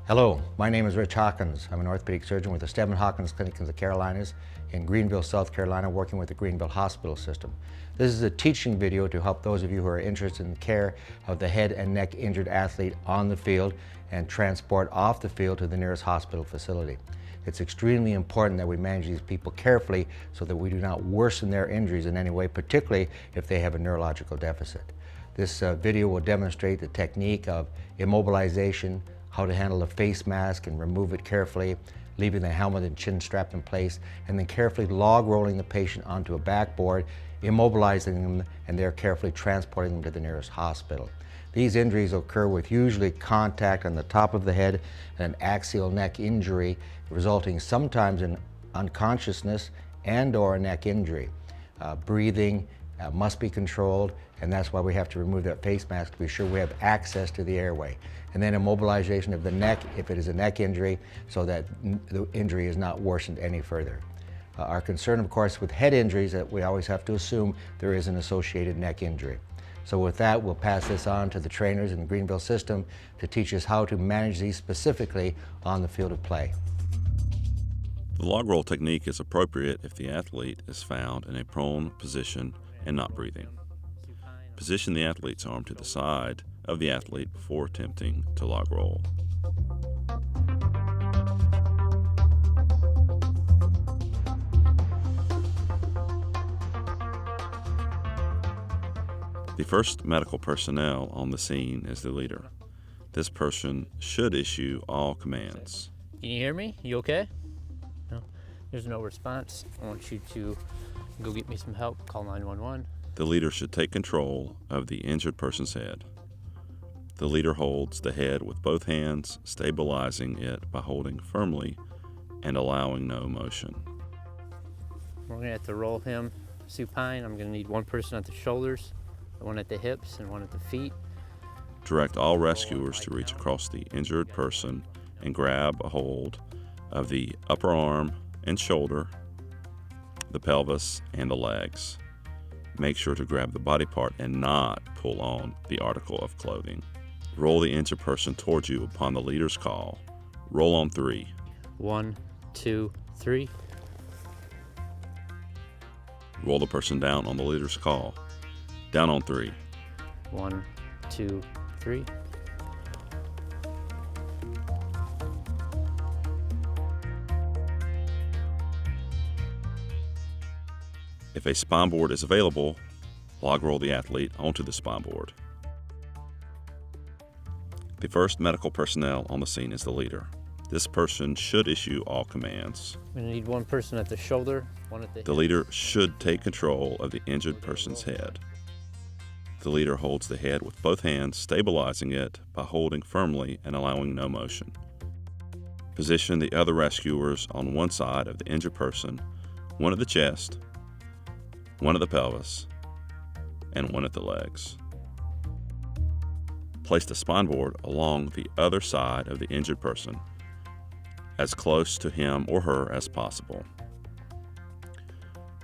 Hello, my name is Rich Hawkins. I'm an orthopedic surgeon with the Steadman Hawkins Clinic in the Carolinas in Greenville, South Carolina, working with the Greenville Hospital System. This is a teaching video to help those of you who are interested in care of the head and neck injured athlete on the field and transport off the field to the nearest hospital facility. It's extremely important that we manage these people carefully so that we do not worsen their injuries in any way, particularly if they have a neurological deficit. This video will demonstrate the technique of immobilization, how to handle a face mask and remove it carefully, leaving the helmet and chin strap in place, and then carefully log rolling the patient onto a backboard, immobilizing them, and they're carefully transporting them to the nearest hospital. These injuries occur with usually contact on the top of the head and an axial neck injury, resulting sometimes in unconsciousness and/or a neck injury. Breathing must be controlled, and that's why we have to remove that face mask to be sure we have access to the airway. And then immobilization of the neck if it is a neck injury so that the injury is not worsened any further. Our concern, of course, with head injuries that we always have to assume there is an associated neck injury. So with that, we'll pass this on to the trainers in the Greenville system to teach us how to manage these specifically on the field of play. The log roll technique is appropriate if the athlete is found in a prone position and not breathing. Position the athlete's arm to the side of the athlete before attempting to log roll. The first medical personnel on the scene is the leader. This person should issue all commands. Can you hear me? You okay? No. There's no response. I want you to go get me some help. Call 911. The leader should take control of the injured person's head. The leader holds the head with both hands, stabilizing it by holding firmly and allowing no motion. We're going to have to roll him supine. I'm going to need one person at the shoulders, one at the hips, and one at the feet. Direct all rescuers to reach across the injured person and grab a hold of the upper arm and shoulder, the pelvis, and the legs. Make sure to grab the body part and not pull on the article of clothing. Roll the injured person towards you upon the leader's call. Roll on 3. 1, 2, 3. Roll the person down on the leader's call. Down on 3. 1, 2, 3. If a spine board is available, log roll the athlete onto the spine board. The first medical personnel on the scene is the leader. This person should issue all commands. We're going to need one person at the shoulder, one at the The leader should take control of the injured person's head. The leader holds the head with both hands, stabilizing it by holding firmly and allowing no motion. Position the other rescuers on one side of the injured person, one at the chest, one at the pelvis, and one at the legs. Place the spine board along the other side of the injured person, as close to him or her as possible.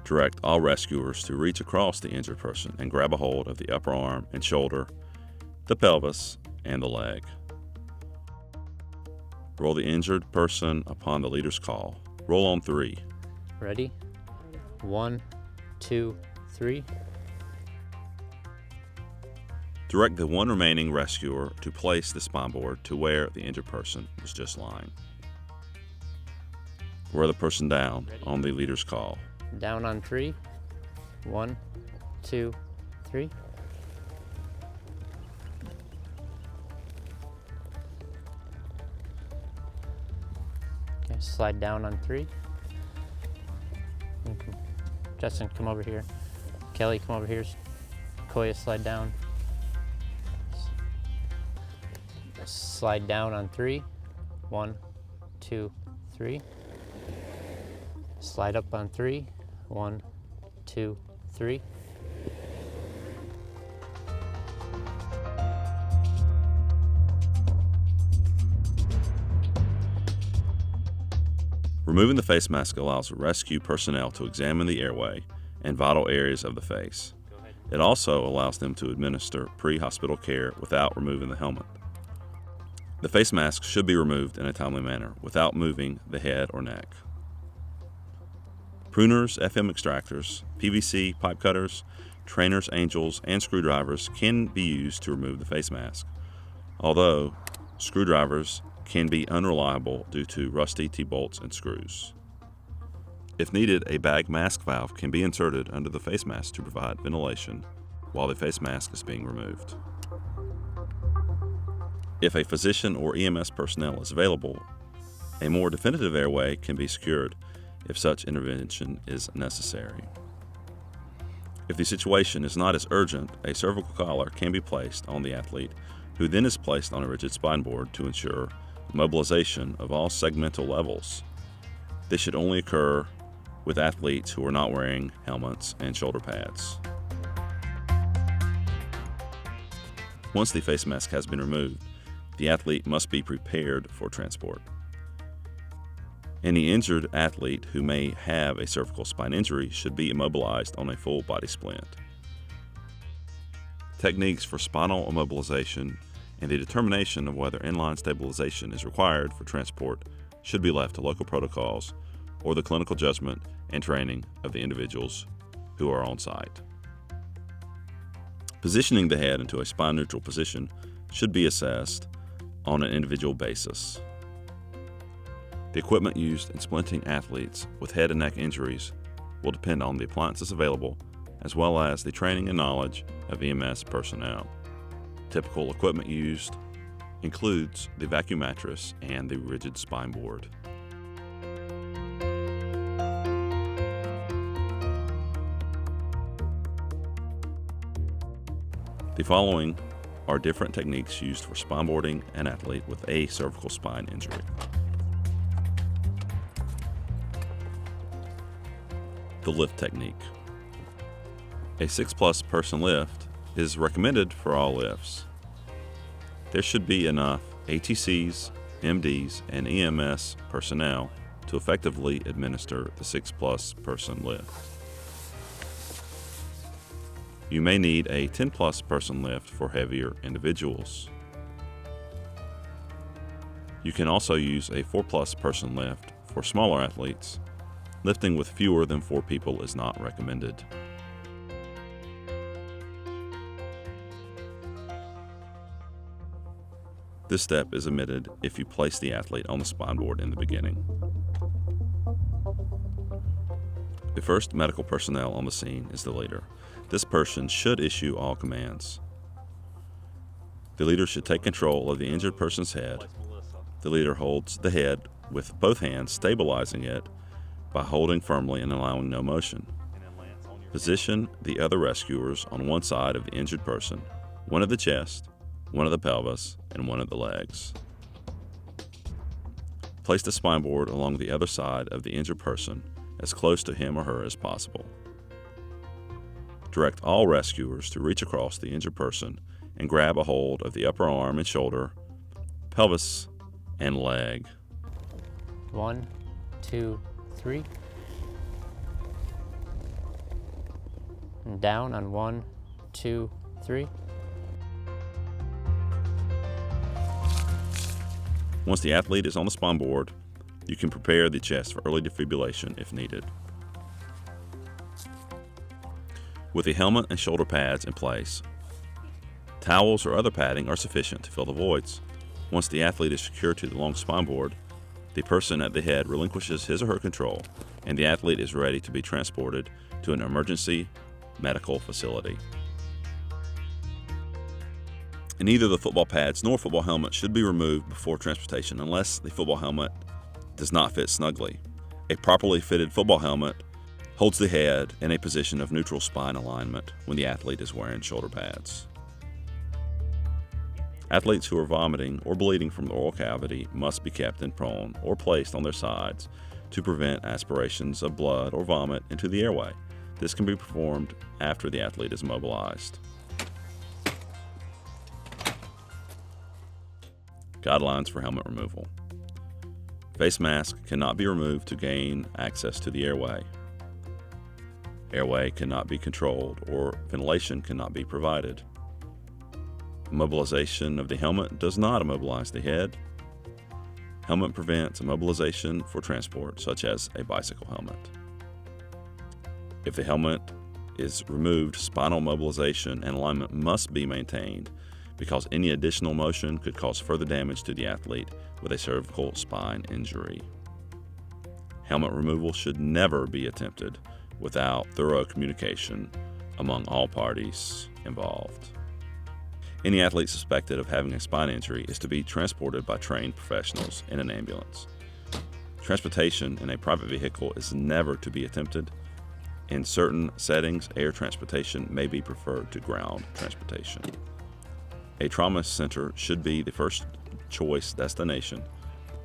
Direct all rescuers to reach across the injured person and grab a hold of the upper arm and shoulder, the pelvis, and the leg. Roll the injured person upon the leader's call. Roll on 3. Ready? 1, 2, 3. Direct the one remaining rescuer to place the spine board to where the injured person was just lying. Roll the person down on the leader's call. Down on 3. 1, 2, 3. Okay, slide down on 3. Justin, come over here. Kelly, come over here. Koya, slide down. Slide down on 3. 1, 2, 3. Slide up on 3. 1, 2, 3. Removing the face mask allows rescue personnel to examine the airway and vital areas of the face. It also allows them to administer pre-hospital care without removing the helmet. The face mask should be removed in a timely manner without moving the head or neck. Pruners, FM extractors, PVC pipe cutters, trainers, angels, and screwdrivers can be used to remove the face mask, although screwdrivers can be unreliable due to rusty T-bolts and screws. If needed, a bag mask valve can be inserted under the face mask to provide ventilation while the face mask is being removed. If a physician or EMS personnel is available, a more definitive airway can be secured if such intervention is necessary. If the situation is not as urgent, a cervical collar can be placed on the athlete, who then is placed on a rigid spine board to ensure mobilization of all segmental levels. This should only occur with athletes who are not wearing helmets and shoulder pads. Once the face mask has been removed, the athlete must be prepared for transport. Any injured athlete who may have a cervical spine injury should be immobilized on a full body splint. Techniques for spinal immobilization and the determination of whether inline stabilization is required for transport should be left to local protocols or the clinical judgment and training of the individuals who are on site. Positioning the head into a spine neutral position should be assessed on an individual basis. The equipment used in splinting athletes with head and neck injuries will depend on the appliances available, as well as the training and knowledge of EMS personnel. Typical equipment used includes the vacuum mattress and the rigid spine board. The following are different techniques used for spineboarding an athlete with a cervical spine injury. The lift technique. A 6+ person lift is recommended for all lifts. There should be enough ATCs, MDs, and EMS personnel to effectively administer the 6+ person lift. You may need a 10+ person lift for heavier individuals. You can also use a 4+ person lift for smaller athletes. Lifting with fewer than 4 people is not recommended. This step is omitted if you place the athlete on the spine board in the beginning. The first medical personnel on the scene is the leader. This person should issue all commands. The leader should take control of the injured person's head. The leader holds the head with both hands, stabilizing it by holding firmly and allowing no motion. Position the other rescuers on one side of the injured person, one at the chest, one at the pelvis, and one at the legs. Place the spine board along the other side of the injured person, as close to him or her as possible. Direct all rescuers to reach across the injured person and grab a hold of the upper arm and shoulder, pelvis, and leg. 1, 2, 3. And down on 1, 2, 3. Once the athlete is on the spine board, you can prepare the chest for early defibrillation if needed. With the helmet and shoulder pads in place, towels or other padding are sufficient to fill the voids. Once the athlete is secured to the long spine board, the person at the head relinquishes his or her control, and the athlete is ready to be transported to an emergency medical facility. Neither the football pads nor football helmet should be removed before transportation unless the football helmet does not fit snugly. A properly fitted football helmet holds the head in a position of neutral spine alignment when the athlete is wearing shoulder pads. Athletes who are vomiting or bleeding from the oral cavity must be kept in prone or placed on their sides to prevent aspirations of blood or vomit into the airway. This can be performed after the athlete is mobilized. Guidelines for helmet removal. Face mask cannot be removed to gain access to the airway. Airway cannot be controlled or ventilation cannot be provided. Immobilization of the helmet does not immobilize the head. Helmet prevents immobilization for transport, such as a bicycle helmet. If the helmet is removed, spinal mobilization and alignment must be maintained because any additional motion could cause further damage to the athlete with a cervical spine injury. Helmet removal should never be attempted without thorough communication among all parties involved. Any athlete suspected of having a spine injury is to be transported by trained professionals in an ambulance. Transportation in a private vehicle is never to be attempted. In certain settings, air transportation may be preferred to ground transportation. A trauma center should be the first choice destination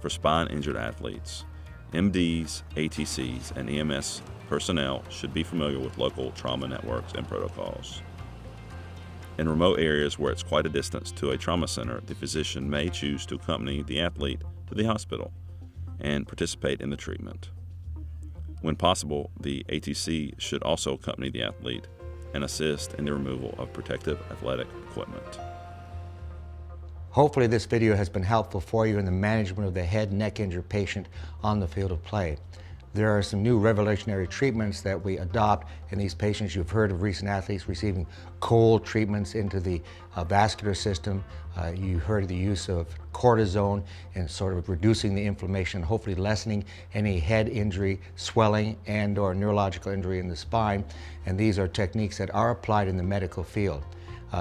for spine-injured athletes. MDs, ATCs, and EMS personnel should be familiar with local trauma networks and protocols. In remote areas where it's quite a distance to a trauma center, the physician may choose to accompany the athlete to the hospital and participate in the treatment. When possible, the ATC should also accompany the athlete and assist in the removal of protective athletic equipment. Hopefully this video has been helpful for you in the management of the head and neck injured patient on the field of play. There are some new revolutionary treatments that we adopt in these patients. You've heard of recent athletes receiving cold treatments into the vascular system. You heard of the use of cortisone and sort of reducing the inflammation, hopefully lessening any head injury, swelling, and or neurological injury in the spine. And these are techniques that are applied in the medical field.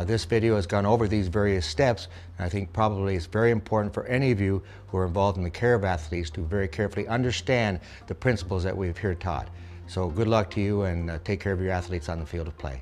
This video has gone over these various steps, and I think probably it's very important for any of you who are involved in the care of athletes to very carefully understand the principles that we've here taught. So good luck to you, and take care of your athletes on the field of play.